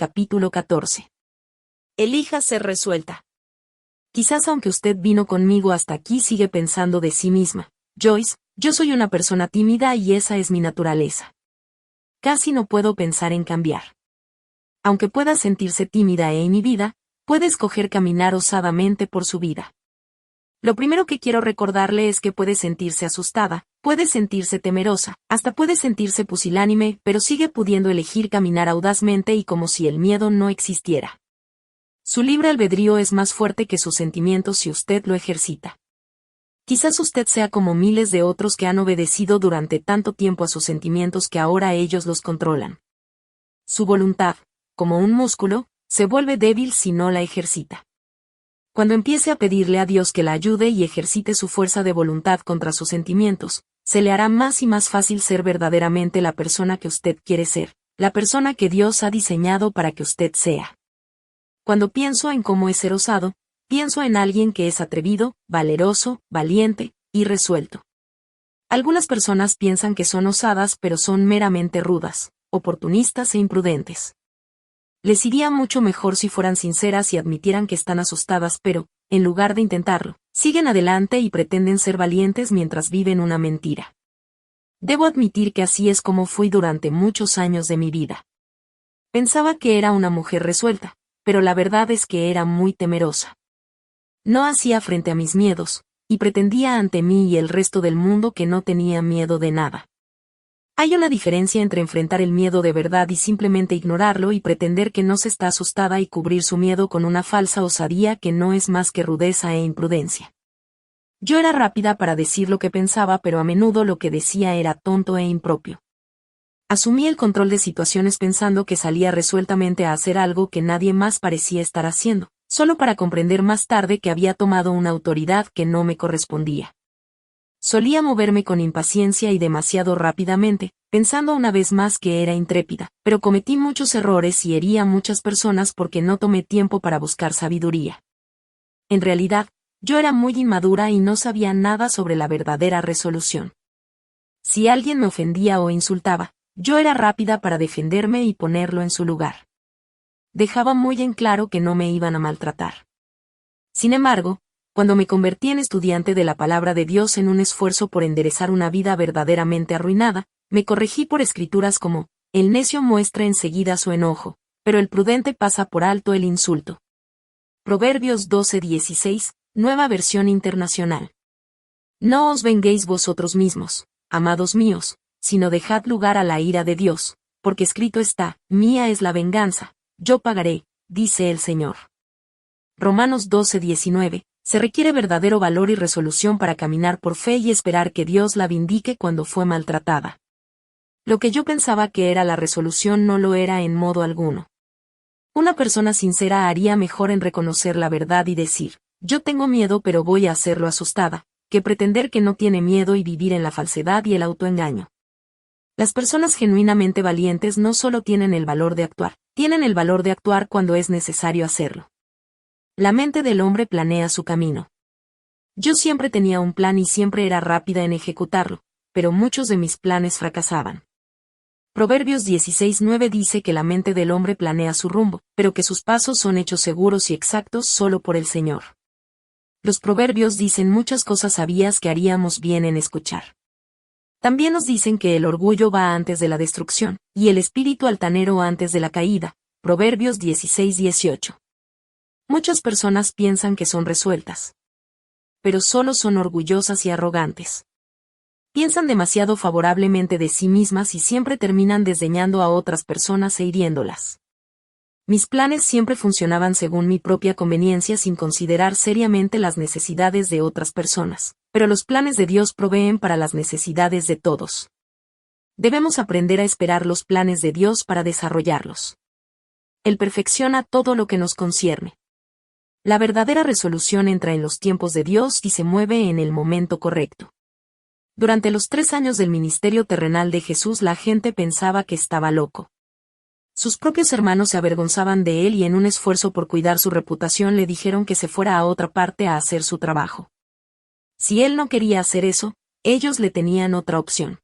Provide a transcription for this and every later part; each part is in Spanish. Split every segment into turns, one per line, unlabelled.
capítulo 14. Elija ser resuelta. Quizás aunque usted vino conmigo hasta aquí sigue pensando de sí misma, Joyce, yo soy una persona tímida y esa es mi naturaleza. Casi no puedo pensar en cambiar. Aunque pueda sentirse tímida e inhibida, puede escoger caminar osadamente por su vida. Lo primero que quiero recordarle es que puede sentirse asustada, puede sentirse temerosa, hasta puede sentirse pusilánime, pero sigue pudiendo elegir caminar audazmente y como si el miedo no existiera. Su libre albedrío es más fuerte que sus sentimientos si usted lo ejercita. Quizás usted sea como miles de otros que han obedecido durante tanto tiempo a sus sentimientos que ahora ellos los controlan. Su voluntad, como un músculo, se vuelve débil si no la ejercita. Cuando empiece a pedirle a Dios que la ayude y ejercite su fuerza de voluntad contra sus sentimientos, se le hará más y más fácil ser verdaderamente la persona que usted quiere ser, la persona que Dios ha diseñado para que usted sea. Cuando pienso en cómo es ser osado, pienso en alguien que es atrevido, valeroso, valiente y resuelto. Algunas personas piensan que son osadas pero son meramente rudas, oportunistas e imprudentes. Les iría mucho mejor si fueran sinceras y admitieran que están asustadas pero, en lugar de intentarlo, siguen adelante y pretenden ser valientes mientras viven una mentira. Debo admitir que así es como fui durante muchos años de mi vida. Pensaba que era una mujer resuelta, pero la verdad es que era muy temerosa. No hacía frente a mis miedos, y pretendía ante mí y el resto del mundo que no tenía miedo de nada. Hay una diferencia entre enfrentar el miedo de verdad y simplemente ignorarlo y pretender que no se está asustada y cubrir su miedo con una falsa osadía que no es más que rudeza e imprudencia. Yo era rápida para decir lo que pensaba, pero a menudo lo que decía era tonto e impropio. Asumí el control de situaciones pensando que salía resueltamente a hacer algo que nadie más parecía estar haciendo, solo para comprender más tarde que había tomado una autoridad que no me correspondía. Solía moverme con impaciencia y demasiado rápidamente, pensando una vez más que era intrépida, pero cometí muchos errores y herí a muchas personas porque no tomé tiempo para buscar sabiduría. En realidad, yo era muy inmadura y no sabía nada sobre la verdadera resolución. Si alguien me ofendía o insultaba, yo era rápida para defenderme y ponerlo en su lugar. Dejaba muy en claro que no me iban a maltratar. Sin embargo, cuando me convertí en estudiante de la palabra de Dios en un esfuerzo por enderezar una vida verdaderamente arruinada, me corregí por escrituras como, el necio muestra enseguida su enojo, pero el prudente pasa por alto el insulto. Proverbios 12:16, Nueva Versión Internacional. No os venguéis vosotros mismos, amados míos, sino dejad lugar a la ira de Dios, porque escrito está, mía es la venganza, yo pagaré, dice el Señor. Romanos 12:19. Se requiere verdadero valor y resolución para caminar por fe y esperar que Dios la vindique cuando fue maltratada. Lo que yo pensaba que era la resolución no lo era en modo alguno. Una persona sincera haría mejor en reconocer la verdad y decir, yo tengo miedo pero voy a hacerlo asustada, que pretender que no tiene miedo y vivir en la falsedad y el autoengaño. Las personas genuinamente valientes no solo tienen el valor de actuar, tienen el valor de actuar cuando es necesario hacerlo. La mente del hombre planea su camino. Yo siempre tenía un plan y siempre era rápida en ejecutarlo, pero muchos de mis planes fracasaban. Proverbios 16:9 dice que la mente del hombre planea su rumbo, pero que sus pasos son hechos seguros y exactos solo por el Señor. Los proverbios dicen muchas cosas sabias que haríamos bien en escuchar. También nos dicen que el orgullo va antes de la destrucción, y el espíritu altanero antes de la caída. Proverbios 16:18. Muchas personas piensan que son resueltas. Pero solo son orgullosas y arrogantes. Piensan demasiado favorablemente de sí mismas y siempre terminan desdeñando a otras personas e hiriéndolas. Mis planes siempre funcionaban según mi propia conveniencia sin considerar seriamente las necesidades de otras personas, pero los planes de Dios proveen para las necesidades de todos. Debemos aprender a esperar los planes de Dios para desarrollarlos. Él perfecciona todo lo que nos concierne. La verdadera resolución entra en los tiempos de Dios y se mueve en el momento correcto. Durante los 3 años del ministerio terrenal de Jesús la gente pensaba que estaba loco. Sus propios hermanos se avergonzaban de él y en un esfuerzo por cuidar su reputación le dijeron que se fuera a otra parte a hacer su trabajo. Si él no quería hacer eso, ellos le tenían otra opción.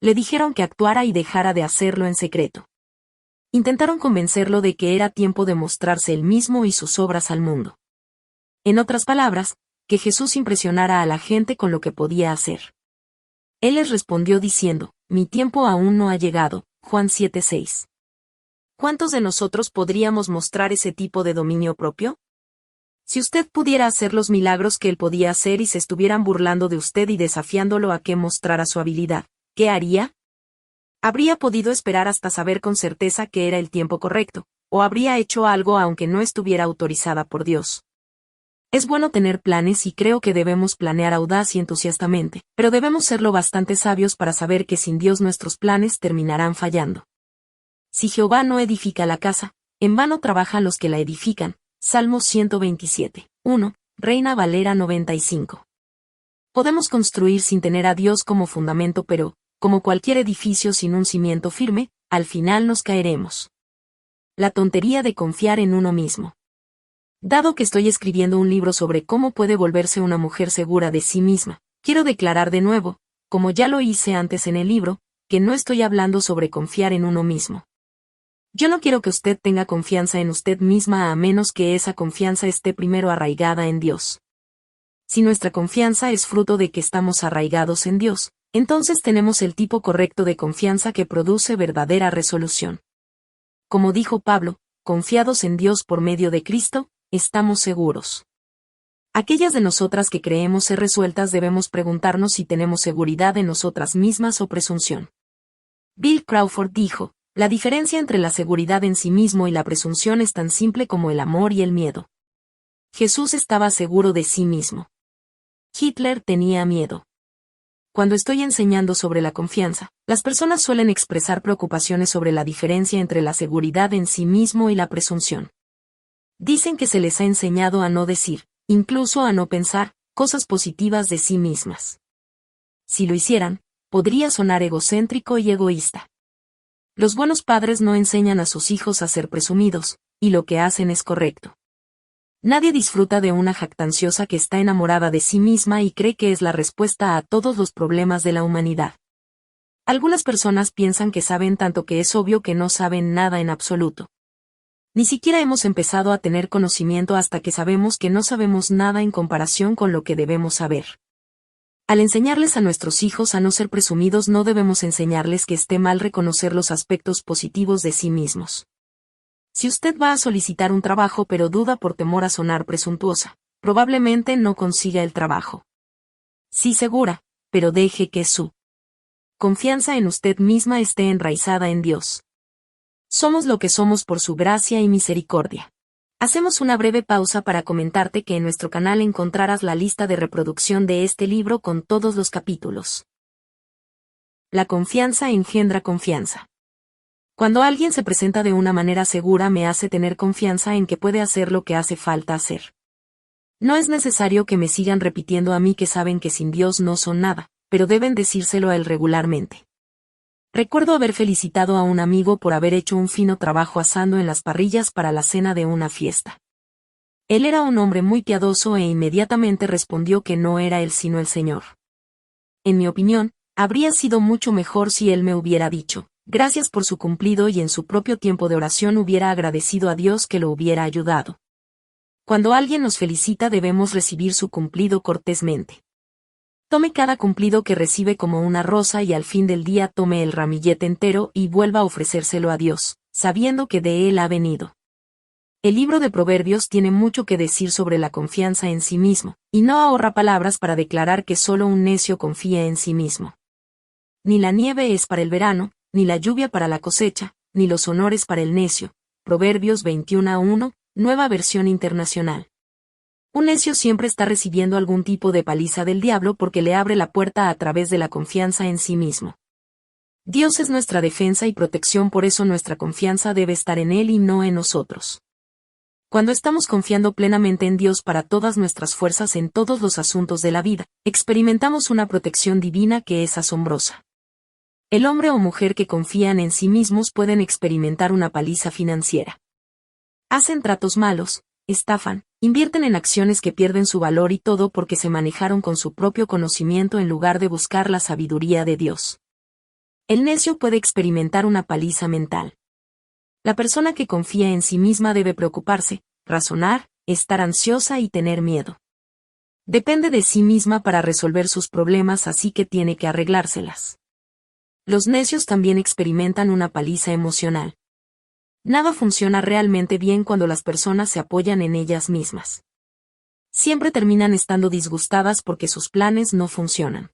Le dijeron que actuara y dejara de hacerlo en secreto. Intentaron convencerlo de que era tiempo de mostrarse él mismo y sus obras al mundo. En otras palabras, que Jesús impresionara a la gente con lo que podía hacer. Él les respondió diciendo, mi tiempo aún no ha llegado, Juan 7:6. ¿Cuántos de nosotros podríamos mostrar ese tipo de dominio propio? Si usted pudiera hacer los milagros que él podía hacer y se estuvieran burlando de usted y desafiándolo a que mostrara su habilidad, ¿qué haría? ¿Habría podido esperar hasta saber con certeza que era el tiempo correcto, o habría hecho algo aunque no estuviera autorizada por Dios? Es bueno tener planes y creo que debemos planear audaz y entusiastamente, pero debemos serlo bastante sabios para saber que sin Dios nuestros planes terminarán fallando. Si Jehová no edifica la casa, en vano trabajan los que la edifican. Salmos 127, 1, Reina Valera 95. Podemos construir sin tener a Dios como fundamento, pero, como cualquier edificio sin un cimiento firme, al final nos caeremos. La tontería de confiar en uno mismo. Dado que estoy escribiendo un libro sobre cómo puede volverse una mujer segura de sí misma, quiero declarar de nuevo, como ya lo hice antes en el libro, que no estoy hablando sobre confiar en uno mismo. Yo no quiero que usted tenga confianza en usted misma a menos que esa confianza esté primero arraigada en Dios. Si nuestra confianza es fruto de que estamos arraigados en Dios, entonces tenemos el tipo correcto de confianza que produce verdadera resolución. Como dijo Pablo, confiados en Dios por medio de Cristo, estamos seguros. Aquellas de nosotras que creemos ser resueltas debemos preguntarnos si tenemos seguridad en nosotras mismas o presunción. Bill Crawford dijo, la diferencia entre la seguridad en sí mismo y la presunción es tan simple como el amor y el miedo. Jesús estaba seguro de sí mismo. Hitler tenía miedo. Cuando estoy enseñando sobre la confianza, las personas suelen expresar preocupaciones sobre la diferencia entre la seguridad en sí mismo y la presunción. Dicen que se les ha enseñado a no decir, incluso a no pensar, cosas positivas de sí mismas. Si lo hicieran, podría sonar egocéntrico y egoísta. Los buenos padres no enseñan a sus hijos a ser presumidos, y lo que hacen es correcto. Nadie disfruta de una jactanciosa que está enamorada de sí misma y cree que es la respuesta a todos los problemas de la humanidad. Algunas personas piensan que saben tanto que es obvio que no saben nada en absoluto. Ni siquiera hemos empezado a tener conocimiento hasta que sabemos que no sabemos nada en comparación con lo que debemos saber. Al enseñarles a nuestros hijos a no ser presumidos, no debemos enseñarles que esté mal reconocer los aspectos positivos de sí mismos. Si usted va a solicitar un trabajo pero duda por temor a sonar presuntuosa, probablemente no consiga el trabajo. Sí, segura, pero deje que su confianza en usted misma esté enraizada en Dios. Somos lo que somos por su gracia y misericordia. Hacemos una breve pausa para comentarte que en nuestro canal encontrarás la lista de reproducción de este libro con todos los capítulos. La confianza engendra confianza. Cuando alguien se presenta de una manera segura me hace tener confianza en que puede hacer lo que hace falta hacer. No es necesario que me sigan repitiendo a mí que saben que sin Dios no son nada, pero deben decírselo a él regularmente. Recuerdo haber felicitado a un amigo por haber hecho un fino trabajo asando en las parrillas para la cena de una fiesta. Él era un hombre muy piadoso e inmediatamente respondió que no era él sino el Señor. En mi opinión, habría sido mucho mejor si él me hubiera dicho, gracias por su cumplido y en su propio tiempo de oración hubiera agradecido a Dios que lo hubiera ayudado. Cuando alguien nos felicita debemos recibir su cumplido cortésmente. Tome cada cumplido que recibe como una rosa y al fin del día tome el ramillete entero y vuelva a ofrecérselo a Dios, sabiendo que de Él ha venido. El libro de Proverbios tiene mucho que decir sobre la confianza en sí mismo, y no ahorra palabras para declarar que solo un necio confía en sí mismo. Ni la nieve es para el verano, ni la lluvia para la cosecha, ni los honores para el necio. Proverbios 21:1, Nueva Versión Internacional. Un necio siempre está recibiendo algún tipo de paliza del diablo porque le abre la puerta a través de la confianza en sí mismo. Dios es nuestra defensa y protección, por eso nuestra confianza debe estar en Él y no en nosotros. Cuando estamos confiando plenamente en Dios para todas nuestras fuerzas en todos los asuntos de la vida, experimentamos una protección divina que es asombrosa. El hombre o mujer que confían en sí mismos pueden experimentar una paliza financiera. Hacen tratos malos, estafan, invierten en acciones que pierden su valor y todo porque se manejaron con su propio conocimiento en lugar de buscar la sabiduría de Dios. El necio puede experimentar una paliza mental. La persona que confía en sí misma debe preocuparse, razonar, estar ansiosa y tener miedo. Depende de sí misma para resolver sus problemas, así que tiene que arreglárselas. Los necios también experimentan una paliza emocional. Nada funciona realmente bien cuando las personas se apoyan en ellas mismas. Siempre terminan estando disgustadas porque sus planes no funcionan.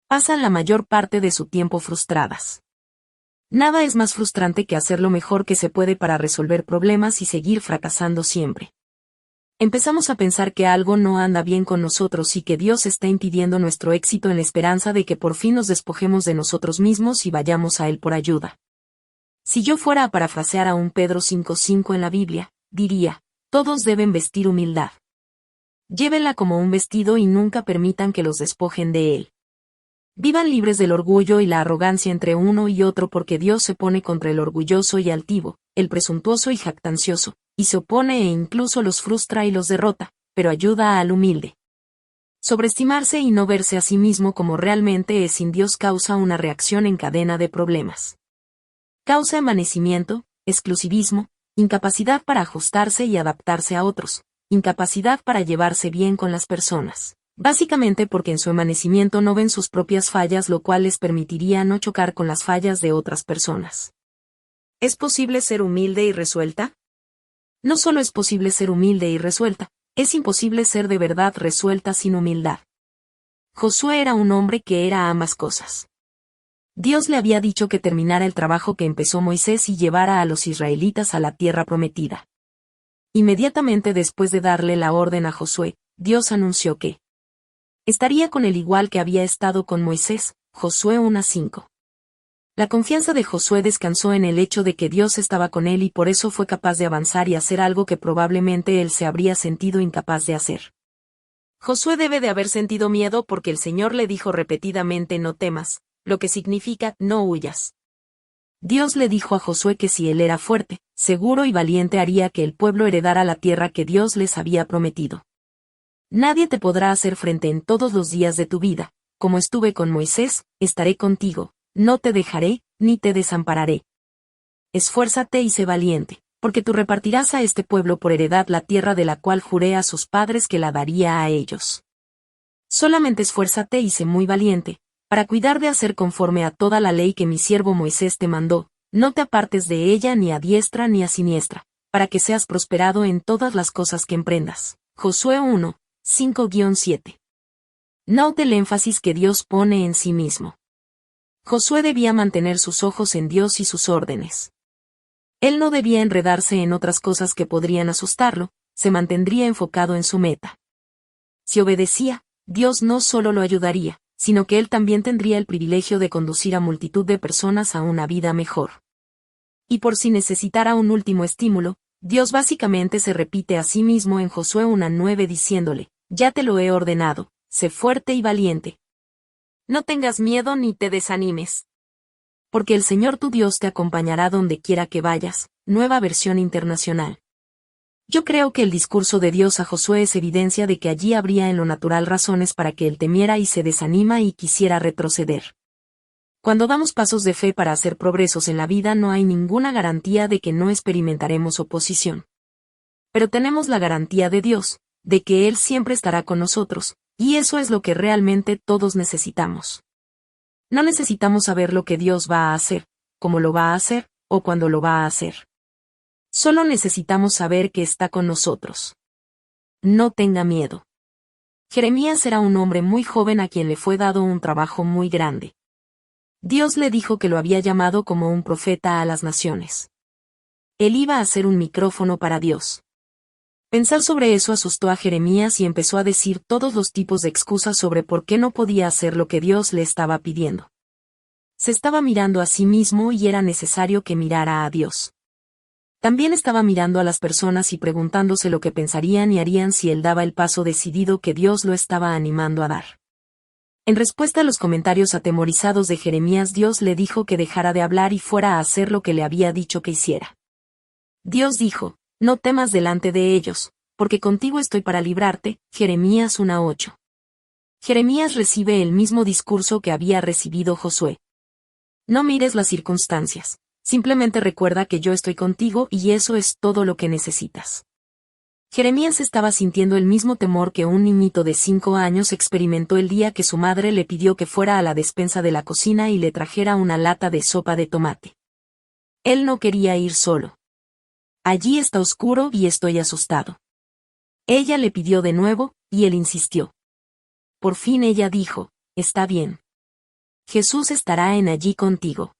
Pasan la mayor parte de su tiempo frustradas. Nada es más frustrante que hacer lo mejor que se puede para resolver problemas y seguir fracasando siempre. Empezamos a pensar que algo no anda bien con nosotros y que Dios está impidiendo nuestro éxito en la esperanza de que por fin nos despojemos de nosotros mismos y vayamos a Él por ayuda. Si yo fuera a parafrasear a un Pedro 5:5 en la Biblia, diría, todos deben vestir humildad. Llévenla como un vestido y nunca permitan que los despojen de él. Vivan libres del orgullo y la arrogancia entre uno y otro, porque Dios se pone contra el orgulloso y altivo, el presuntuoso y jactancioso, y se opone e incluso los frustra y los derrota, pero ayuda al humilde. Sobreestimarse y no verse a sí mismo como realmente es sin Dios causa una reacción en cadena de problemas. Causa envanecimiento, exclusivismo, incapacidad para ajustarse y adaptarse a otros, incapacidad para llevarse bien con las personas. Básicamente porque en su envanecimiento no ven sus propias fallas, lo cual les permitiría no chocar con las fallas de otras personas. ¿Es posible ser humilde y resuelta? No solo es posible ser humilde y resuelta, es imposible ser de verdad resuelta sin humildad. Josué era un hombre que era ambas cosas. Dios le había dicho que terminara el trabajo que empezó Moisés y llevara a los israelitas a la tierra prometida. Inmediatamente después de darle la orden a Josué, Dios anunció que estaría con él igual que había estado con Moisés, Josué 1:5. La confianza de Josué descansó en el hecho de que Dios estaba con él y por eso fue capaz de avanzar y hacer algo que probablemente él se habría sentido incapaz de hacer. Josué debe de haber sentido miedo porque el Señor le dijo repetidamente no temas, lo que significa no huyas. Dios le dijo a Josué que si él era fuerte, seguro y valiente haría que el pueblo heredara la tierra que Dios les había prometido. Nadie te podrá hacer frente en todos los días de tu vida, como estuve con Moisés, estaré contigo, no te dejaré, ni te desampararé. Esfuérzate y sé valiente, porque tú repartirás a este pueblo por heredad la tierra de la cual juré a sus padres que la daría a ellos. Solamente esfuérzate y sé muy valiente, para cuidar de hacer conforme a toda la ley que mi siervo Moisés te mandó, no te apartes de ella ni a diestra ni a siniestra, para que seas prosperado en todas las cosas que emprendas. Josué 1:5-7. Note el énfasis que Dios pone en sí mismo. Josué debía mantener sus ojos en Dios y sus órdenes. Él no debía enredarse en otras cosas que podrían asustarlo, se mantendría enfocado en su meta. Si obedecía, Dios no solo lo ayudaría, sino que él también tendría el privilegio de conducir a multitud de personas a una vida mejor. Y por si necesitara un último estímulo, Dios básicamente se repite a sí mismo en Josué 1:9 diciéndole, ya te lo he ordenado, sé fuerte y valiente. No tengas miedo ni te desanimes. Porque el Señor tu Dios te acompañará donde quiera que vayas. Nueva versión internacional. Yo creo que el discurso de Dios a Josué es evidencia de que allí habría en lo natural razones para que él temiera y se desanima y quisiera retroceder. Cuando damos pasos de fe para hacer progresos en la vida no hay ninguna garantía de que no experimentaremos oposición. Pero tenemos la garantía de Dios, de que Él siempre estará con nosotros, y eso es lo que realmente todos necesitamos. No necesitamos saber lo que Dios va a hacer, cómo lo va a hacer, o cuándo lo va a hacer. Solo necesitamos saber que está con nosotros. No tenga miedo. Jeremías era un hombre muy joven a quien le fue dado un trabajo muy grande. Dios le dijo que lo había llamado como un profeta a las naciones. Él iba a ser un micrófono para Dios. Pensar sobre eso asustó a Jeremías y empezó a decir todos los tipos de excusas sobre por qué no podía hacer lo que Dios le estaba pidiendo. Se estaba mirando a sí mismo y era necesario que mirara a Dios. También estaba mirando a las personas y preguntándose lo que pensarían y harían si él daba el paso decidido que Dios lo estaba animando a dar. En respuesta a los comentarios atemorizados de Jeremías, Dios le dijo que dejara de hablar y fuera a hacer lo que le había dicho que hiciera. Dios dijo, no temas delante de ellos, porque contigo estoy para librarte, Jeremías 1:8. Jeremías recibe el mismo discurso que había recibido Josué. No mires las circunstancias, simplemente recuerda que yo estoy contigo y eso es todo lo que necesitas. Jeremías estaba sintiendo el mismo temor que un niñito de 5 años experimentó el día que su madre le pidió que fuera a la despensa de la cocina y le trajera una lata de sopa de tomate. Él no quería ir solo. Allí está oscuro y estoy asustado. Ella le pidió de nuevo, y él insistió. Por fin ella dijo, está bien. Jesús estará en allí contigo.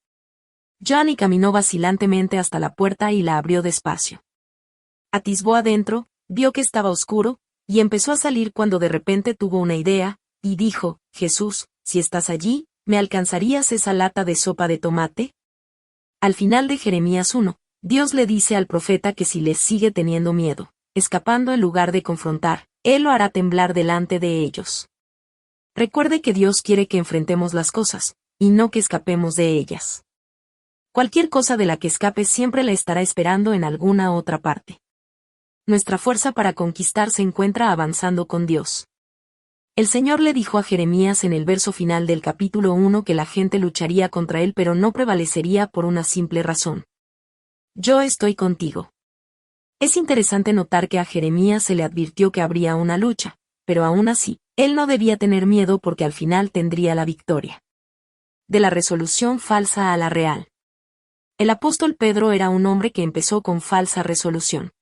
Johnny caminó vacilantemente hasta la puerta y la abrió despacio. Atisbó adentro, vio que estaba oscuro, y empezó a salir cuando de repente tuvo una idea, y dijo, Jesús, si estás allí, ¿me alcanzarías esa lata de sopa de tomate? Al final de Jeremías 1, Dios le dice al profeta que si les sigue teniendo miedo, escapando en lugar de confrontar, Él lo hará temblar delante de ellos. Recuerde que Dios quiere que enfrentemos las cosas, y no que escapemos de ellas. Cualquier cosa de la que escape siempre la estará esperando en alguna otra parte. Nuestra fuerza para conquistar se encuentra avanzando con Dios. El Señor le dijo a Jeremías en el verso final del capítulo 1 que la gente lucharía contra él pero no prevalecería por una simple razón. Yo estoy contigo. Es interesante notar que a Jeremías se le advirtió que habría una lucha, pero aún así, él no debía tener miedo porque al final tendría la victoria. De la resolución falsa a la real. El apóstol Pedro era un hombre que empezó con falsa resolución.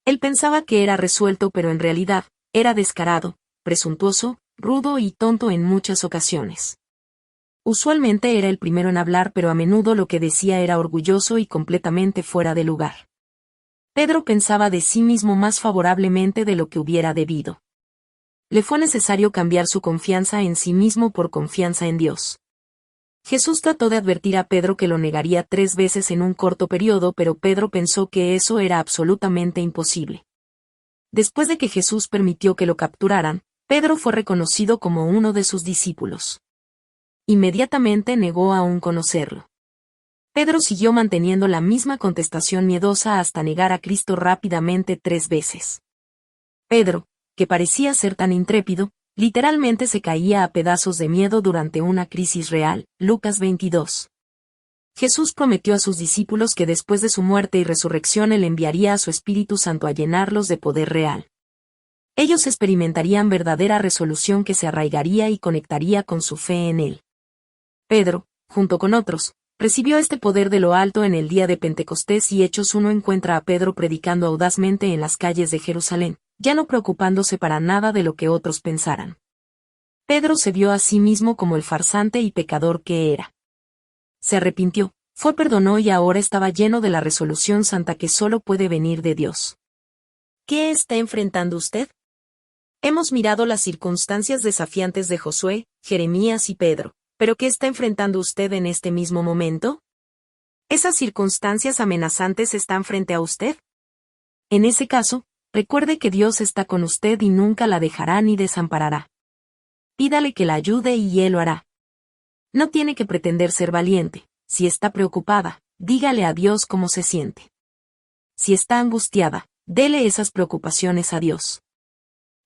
Él pensaba que era resuelto pero en realidad, era descarado, presuntuoso, rudo y tonto en muchas ocasiones. Usualmente era el primero en hablar pero a menudo lo que decía era orgulloso y completamente fuera de lugar. Pedro pensaba de sí mismo más favorablemente de lo que hubiera debido. Le fue necesario cambiar su confianza en sí mismo por confianza en Dios. Jesús trató de advertir a Pedro que lo negaría 3 veces en un corto periodo, pero Pedro pensó que eso era absolutamente imposible. Después de que Jesús permitió que lo capturaran, Pedro fue reconocido como uno de sus discípulos. Inmediatamente negó aún conocerlo. Pedro siguió manteniendo la misma contestación miedosa hasta negar a Cristo rápidamente 3 veces. Pedro, que parecía ser tan intrépido, literalmente se caía a pedazos de miedo durante una crisis real. Lucas 22. Jesús prometió a sus discípulos que después de su muerte y resurrección Él enviaría a su Espíritu Santo a llenarlos de poder real. Ellos experimentarían verdadera resolución que se arraigaría y conectaría con su fe en Él. Pedro, junto con otros, recibió este poder de lo alto en el día de Pentecostés y Hechos 1 encuentra a Pedro predicando audazmente en las calles de Jerusalén, ya no preocupándose para nada de lo que otros pensaran. Pedro se vio a sí mismo como el farsante y pecador que era. Se arrepintió, perdonó y ahora estaba lleno de la resolución santa que solo puede venir de Dios. ¿Qué está enfrentando usted? Hemos mirado las circunstancias desafiantes de Josué, Jeremías y Pedro, pero ¿qué está enfrentando usted en este mismo momento? ¿Esas circunstancias amenazantes están frente a usted? En ese caso, recuerde que Dios está con usted y nunca la dejará ni desamparará. Pídale que la ayude y Él lo hará. No tiene que pretender ser valiente. Si está preocupada, dígale a Dios cómo se siente. Si está angustiada, dele esas preocupaciones a Dios.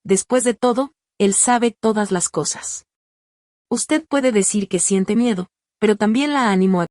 Después de todo, Él sabe todas las cosas. Usted puede decir que siente miedo, pero también la animo a